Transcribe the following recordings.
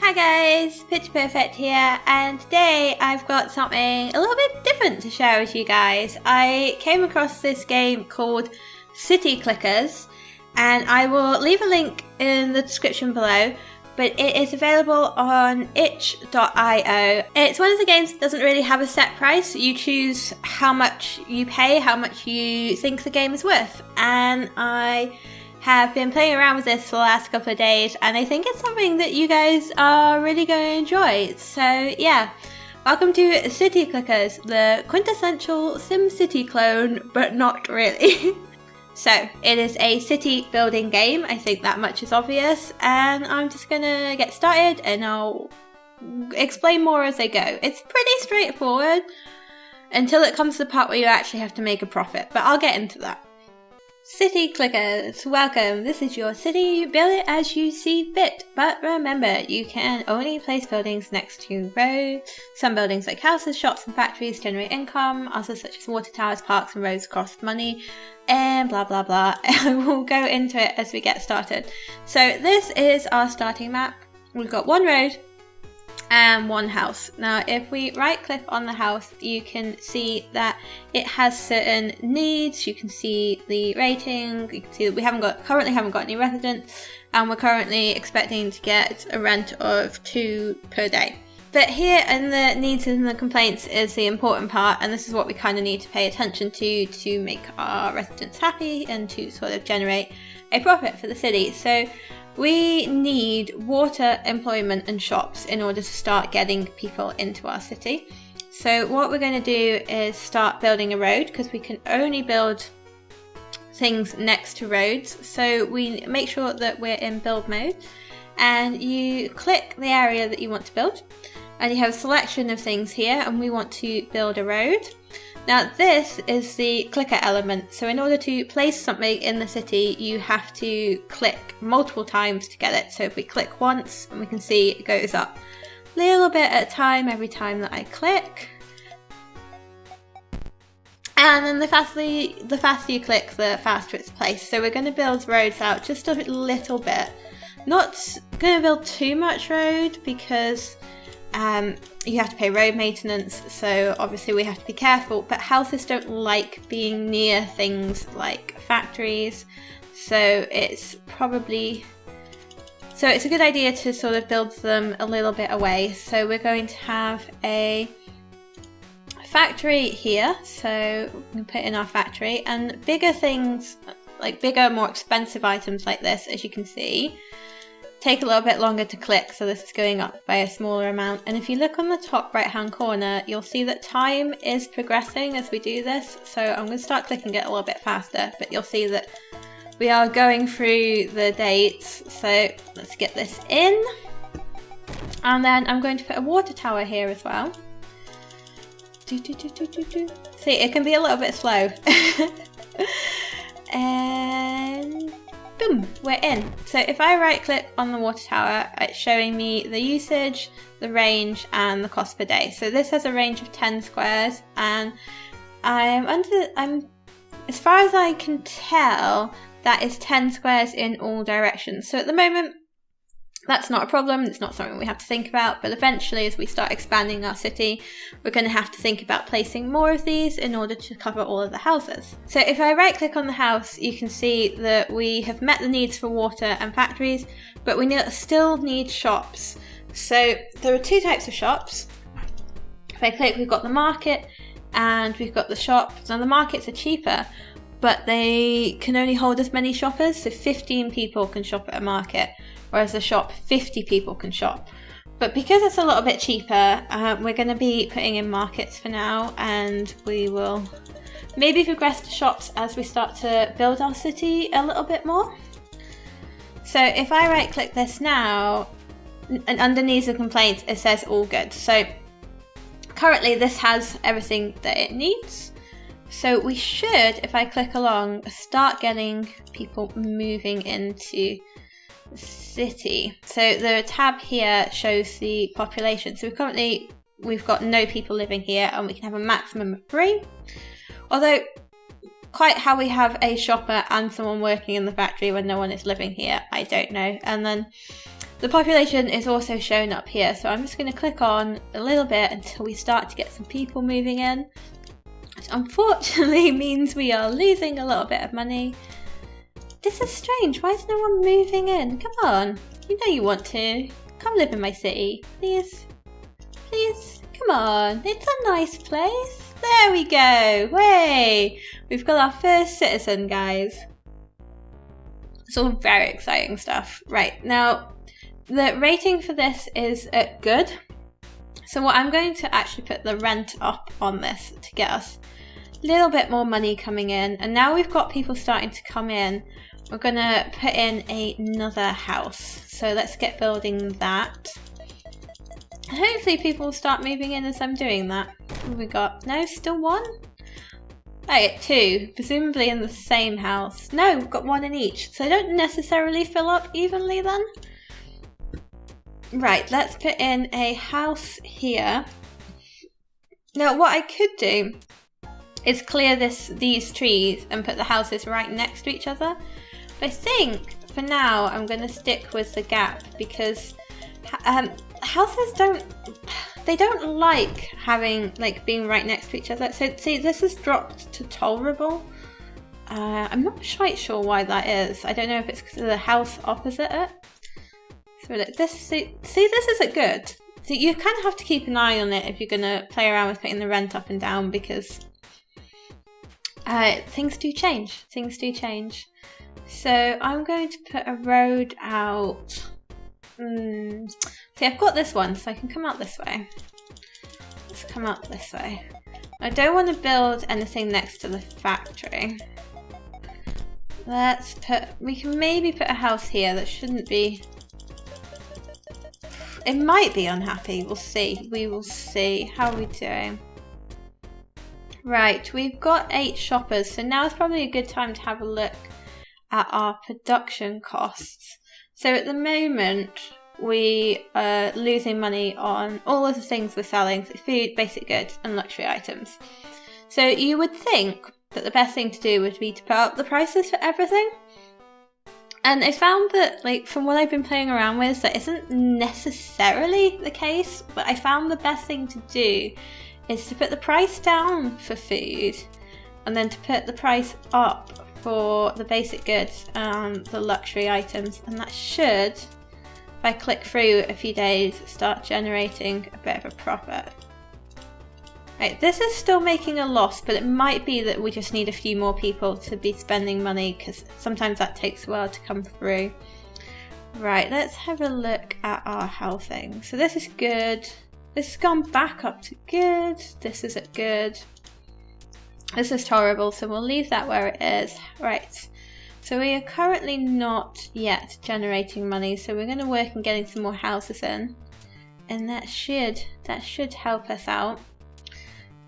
Hi guys, Picture Perfect here, and today I've got something a little bit different to share with you guys. I came across this game called City Clickers, and I will leave a link in the description below, but it is available on itch.io. It's one of the games that doesn't really have a set price. You choose how much you pay, how much you think the game is worth, and I have been playing around with this for the last couple of days, and I think it's something that you guys are really going to enjoy. So yeah, welcome to City Clickers, the quintessential SimCity clone, but not really. So it is a city building game, I think that much is obvious, and I'm just gonna get started and I'll explain more as I go. It's pretty straightforward until it comes to the part where you actually have to make a profit, but I'll get into that. City Clickers, welcome. This is your city. Build it as you see fit. But remember, you can only place buildings next to roads. Some buildings like houses, shops and factories generate income. Others such as water towers, parks and roads cost money. And blah blah blah. We'll go into it as we get started. So this is our starting map. We've got one road and one house. Now if we right click on the house, you can see that it has certain needs. You can see the rating, you can see that we currently haven't got any residents, and we're currently expecting to get a rent of 2 per day. But here in the needs and the complaints is the important part, and this is what we kind of need to pay attention to make our residents happy and to sort of generate a profit for the city. So we need water, employment and shops in order to start getting people into our city. So what we're going to do is start building a road, because we can only build things next to roads. So we make sure that we're in build mode, and you click the area that you want to build, and you have a selection of things here, and we want to build a road. Now this is the clicker element, so in order to place something in the city you have to click multiple times to get it. So if we click once, and we can see it goes up a little bit at a time every time that I click. And then the faster you click, the faster it's placed. So we're going to build roads out just a little bit. Not going to build too much road because you have to pay road maintenance, so obviously we have to be careful, but houses don't like being near things like factories, so it's a good idea to sort of build them a little bit away. So we're going to have a factory here, so we put in our factory, and bigger things, like bigger, more expensive items like this, as you can see, take a little bit longer to click, so this is going up by a smaller amount. And if you look on the top right hand corner, you'll see that time is progressing as we do this. So I'm going to start clicking it a little bit faster, but you'll see that we are going through the dates. So let's get this in, and then I'm going to put a water tower here as well. See, it can be a little bit slow. And boom, we're in. So if I right click on the water tower, it's showing me the usage, the range and the cost per day. So this has a range of 10 squares, and as far as I can tell, that is 10 squares in all directions. So at the moment that's not a problem, it's not something we have to think about, but eventually as we start expanding our city, we're going to have to think about placing more of these in order to cover all of the houses. So if I right click on the house, you can see that we have met the needs for water and factories, but we still need shops. So there are 2 types of shops. If I click, we've got the market and we've got the shops. Now the markets are cheaper, but they can only hold as many shoppers, so 15 people can shop at a market, whereas a shop 50 people can shop. But because it's a little bit cheaper, we're going to be putting in markets for now, and we will maybe progress to shops as we start to build our city a little bit more. So if I right click this now, and underneath the complaints it says all good. So currently this has everything that it needs. So we should, if I click along, start getting people moving into the city. So the tab here shows the population. So we've got no people living here, and we can have a maximum of 3. Although quite how we have a shopper and someone working in the factory when no one is living here, I don't know. And then The population is also shown up here, so I'm just going to click on a little bit until we start to get some people moving in. Which unfortunately means we are losing a little bit of money. This is strange. Why is no one moving in? Come on. You know you want to. Come live in my city. Please. Please. Come on. It's a nice place. There we go. Way. We've got our first citizen, guys. It's all very exciting stuff. Right. Now, the rating for this is good. So what I'm going to actually put the rent up on this to get us a little bit more money coming in. And now we've got people starting to come in. We're going to put in another house. So let's get building that. Hopefully people will start moving in as I'm doing that. What have we got? No, still one? Right, two. Presumably in the same house. No, we've got one in each. So they don't necessarily fill up evenly then. Right, let's put in a house here. Now what I could do is clear these trees and put the houses right next to each other. But I think for now I'm going to stick with the gap because houses don't like being right next to each other. So see, this is dropped to tolerable. I'm not quite sure why that is. I don't know if it's because of the house opposite it. So look, this isn't good. So you kind of have to keep an eye on it if you're going to play around with putting the rent up and down because things do change. Things do change. So I'm going to put a road out. See, I've got this one, so I can come out this way. Let's come out this way. I don't want to build anything next to the factory. We can maybe put a house here that shouldn't be... It might be unhappy. We'll see. We will see. How are we doing? Right, we've got 8 shoppers, so now is probably a good time to have a look at our production costs. So at the moment, we are losing money on all of the things we're selling, so food, basic goods, and luxury items. So you would think that the best thing to do would be to put up the prices for everything. And I found that, from what I've been playing around with, that isn't necessarily the case, but I found the best thing to do is to put the price down for food and then to put the price up for the basic goods and the luxury items. And that should, if I click through a few days, start generating a bit of a profit. Right, this is still making a loss, but it might be that we just need a few more people to be spending money because sometimes that takes a while to come through. Right, let's have a look at our housing. So this is good. This has gone back up to good. This is at good. This is horrible, so we'll leave that where it is. Right, so we are currently not yet generating money, so we're going to work on getting some more houses in. And that should help us out.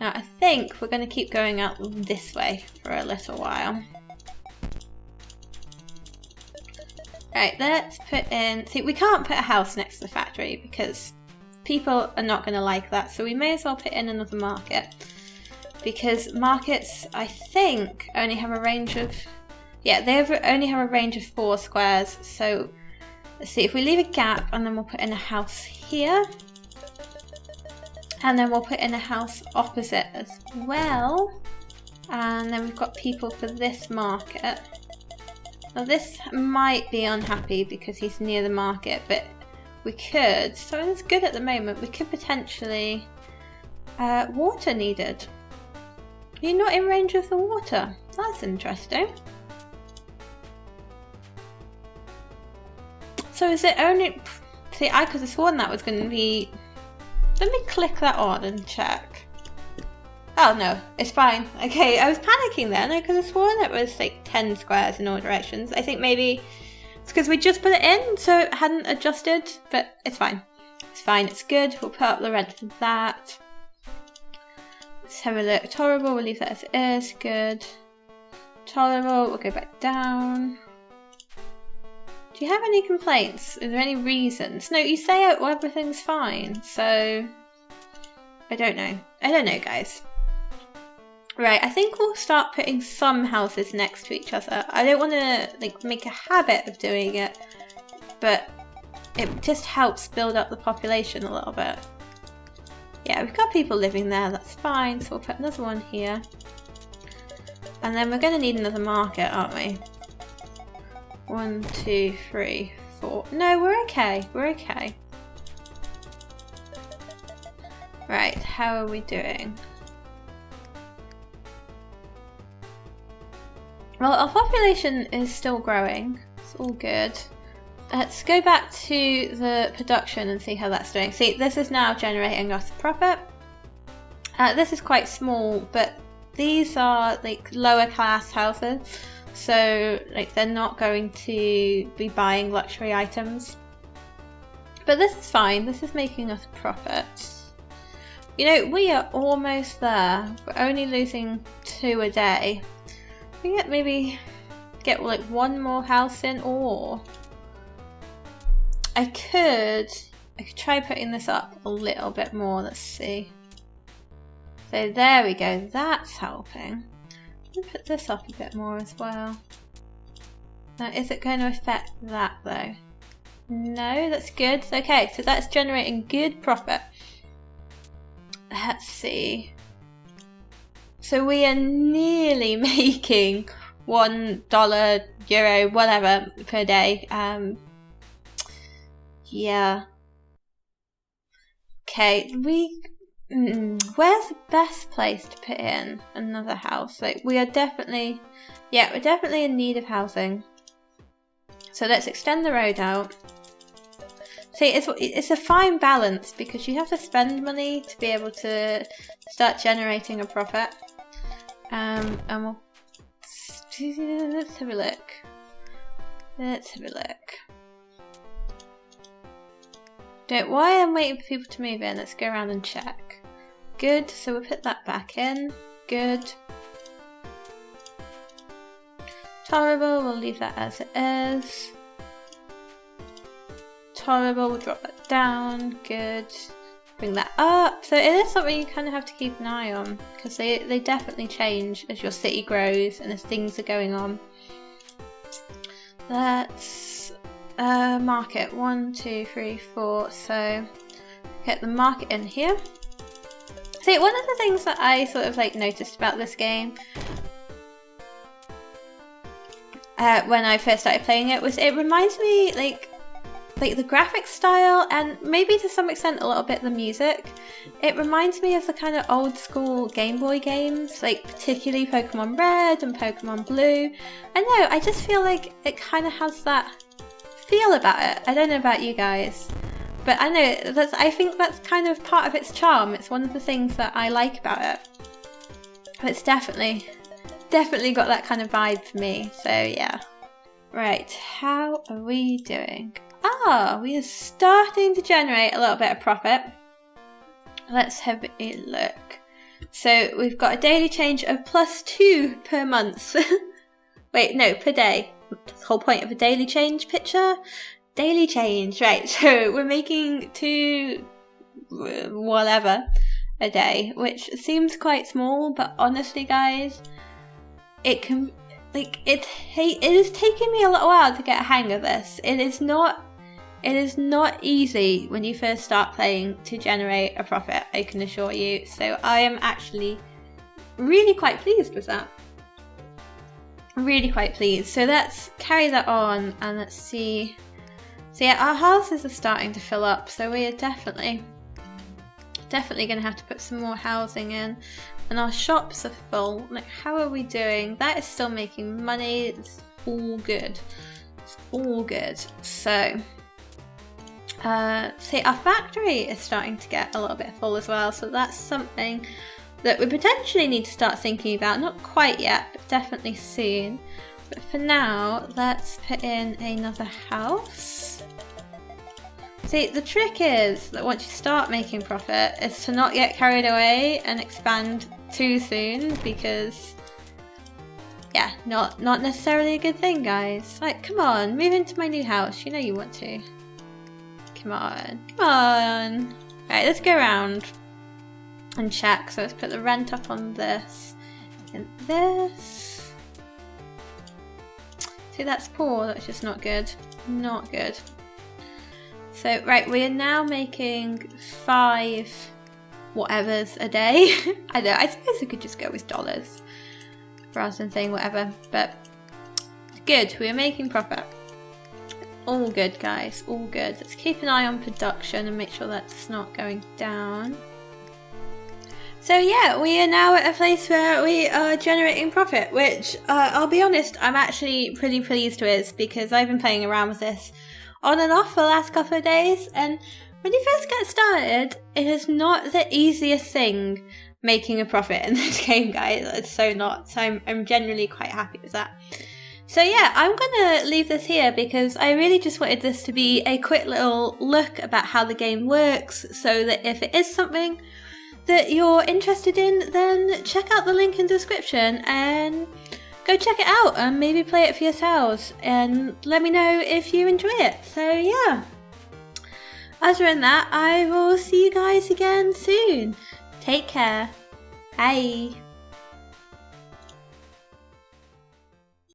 Now I think we're going to keep going out this way for a little while. Right, let's put in... See, we can't put a house next to the factory because people are not going to like that. So we may as well put in another market. Because markets, I think, only have a range of... Yeah, they only have a range of 4 squares. So let's see, if we leave a gap and then we'll put in a house here. And then we'll put in a house opposite as well. And then we've got people for this market. Now this might be unhappy because he's near the market, but we could, so it's good at the moment, we could potentially... water needed. You're not in range of the water. That's interesting. So is it only... See, I could have sworn that was going to be... Let me click that on and check. Oh no, it's fine. Okay, I was panicking then. I could have sworn it was 10 squares in all directions. I think maybe it's because we just put it in, so it hadn't adjusted, but it's fine. It's fine, it's good. We'll put up the rent for that. Let's have a look. Tolerable, we'll leave that as it is. Good. Tolerable, we'll go back down. Do you have any complaints? Is there any reasons? No, you say everything's fine, so... I don't know. I don't know, guys. Right, I think we'll start putting some houses next to each other. I don't want to make a habit of doing it, but it just helps build up the population a little bit. Yeah, we've got people living there, that's fine. So we'll put another one here. And then we're going to need another market, aren't we? 1, 2, 3, 4. No, we're okay. We're okay. Right, how are we doing? Well, our population is still growing. It's all good. Let's go back to the production and see how that's doing. See, this is now generating us a profit. This is quite small, but these are like lower class houses. So like they're not going to be buying luxury items. But this is fine. This is making us a profit. You know, we are almost there. We're only losing 2 a day. We get maybe get like 1 more house in, or I could try putting this up a little bit more. Let's see. So there we go. That's helping. Let me put this up a bit more as well. Now, is it going to affect that though? No, that's good. Okay, so that's generating good profit. Let's see. So we are nearly making $1, euro, whatever per day. Yeah. Okay, where's the best place to put in another house? Like we are definitely, yeah, we're definitely in need of housing. So let's extend the road out. See, it's a fine balance because you have to spend money to be able to start generating a profit. And we'll let's have a look. Let's have a look. While I'm waiting for people to move in, let's go around and check. Good, so we'll put that back in. Good. Tolerable, we'll leave that as it is. Tolerable, we'll drop that down. Good. Bring that up. So it is something you kind of have to keep an eye on because they definitely change as your city grows and as things are going on. Let's market 1, 2, 3, 4. So get the market in here. See, one of the things that I sort of like noticed about this game when I first started playing it was it reminds me like the graphic style and maybe to some extent a little bit the music. It reminds me of the kind of old school Game Boy games, like particularly Pokemon Red and Pokemon Blue. I know, I just feel like it kind of has that feel about it. I don't know about you guys, but I know I think that's kind of part of its charm. It's one of the things that I like about it. It's definitely got that kind of vibe for me. So yeah. Right, how are we doing? We are starting to generate a little bit of profit. Let's have a look. So we've got a daily change of +2 per month. Wait, no, per day. The whole point of a daily change picture. Daily change, right. So we're making 2 whatever a day, which seems quite small, but honestly guys, it can, like, it is taking me a little while to get a hang of this. It is not easy when you first start playing to generate a profit, I can assure you. So I am actually really quite pleased with that. Really quite pleased. So let's carry that on and let's see. So yeah, our houses are starting to fill up. So we are definitely going to have to put some more housing in. And our shops are full. Like, how are we doing? That is still making money. It's all good. It's all good. So see, our factory is starting to get a little bit full as well, so that's something that we potentially need to start thinking about. Not quite yet, but definitely soon. But for now, let's put in another house. See, the trick is that once you start making profit is to not get carried away and expand too soon, because yeah, not necessarily a good thing, guys. Like, come on, move into my new house. You know you want to. Come on, come on. Right, let's go around and check. So let's put the rent up on this and this. See, that's poor. That's just not good. Not good. So, right, we are now making 5 whatevers a day. I know, I suppose I could just go with dollars rather than saying whatever, but good, we are making profit. All good, guys, all good. Let's keep an eye on production and make sure that's not going down. So yeah, we are now at a place where we are generating profit, which I'll be honest, I'm actually pretty pleased with, because I've been playing around with this on and off for the last couple of days, and when you first get started, it is not the easiest thing making a profit in this game, guys. It's so not. So I'm generally quite happy with that. So yeah, I'm going to leave this here because I really just wanted this to be a quick little look about how the game works, so that if it is something that you're interested in, then check out the link in the description and go check it out and maybe play it for yourselves and let me know if you enjoy it. So yeah, other than that, I will see you guys again soon. Take care. Bye.